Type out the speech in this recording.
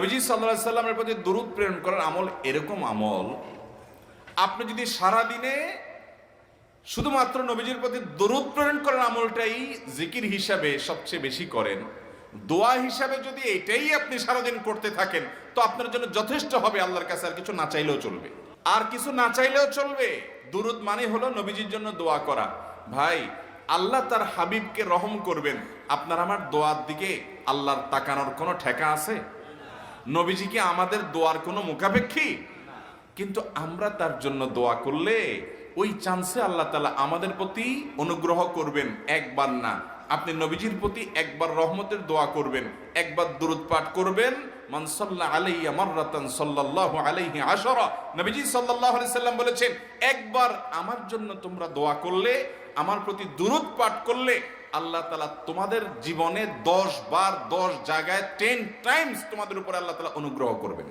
নবীজি সাল্লাল্লাহু আলাইহি সাল্লামের প্রতি দরুদ প্রেরণ করার আমল এরকম আমল, আপনি যদি সারা দিনে শুধুমাত্র নবীজির প্রতি দরুদ প্রেরণ করার আমলটাই জিকির হিসাবে সবচেয়ে বেশি করেন, দোয়া হিসাবে যদি এটাই আপনি সারাদিন করতে থাকেন, তো আপনার জন্য যথেষ্ট হবে আল্লাহর কাছে। আর কিছু না চাইলেও চলবে, আর কিছু না চাইলেও চলবে। দুরুদ মানে হলো নবীজির জন্য দোয়া করা। ভাই, আল্লাহ তার হাবিবকে রহম করবেন, আপনার আমার দোয়ার দিকে আল্লাহর তাকানোর কোনো ঠেকা আছে? নবীজি কি আমাদের দোয়ার কোনো মুখাপেক্ষী? কিন্তু আমরা তার জন্য দোয়া করলে ওই চান্সে আল্লাহ তাআলা আমাদের প্রতি অনুগ্রহ করবেন। একবার না, আপনি নবীজির প্রতি একবার রহমতের দোয়া করবেন, একবার দুরূদ পাঠ করবেন। মান সাল্লা আলাইয়া মাররাতান সাল্লাল্লাহু আলাইহি আশারা, নবীজি সাল্লাল্লাহু আলাইহি সাল্লাম বলেছেন, একবার আমার জন্য তোমরা দোয়া করলে, আমার প্রতি দুরূদ পাঠ করলে, আল্লাহ তাআলা তোমাদের জীবনে 10 বার 10 জায়গায় 10 টাইমস তোমাদের উপর আল্লাহ তাআলা অনুগ্রহ করবেন।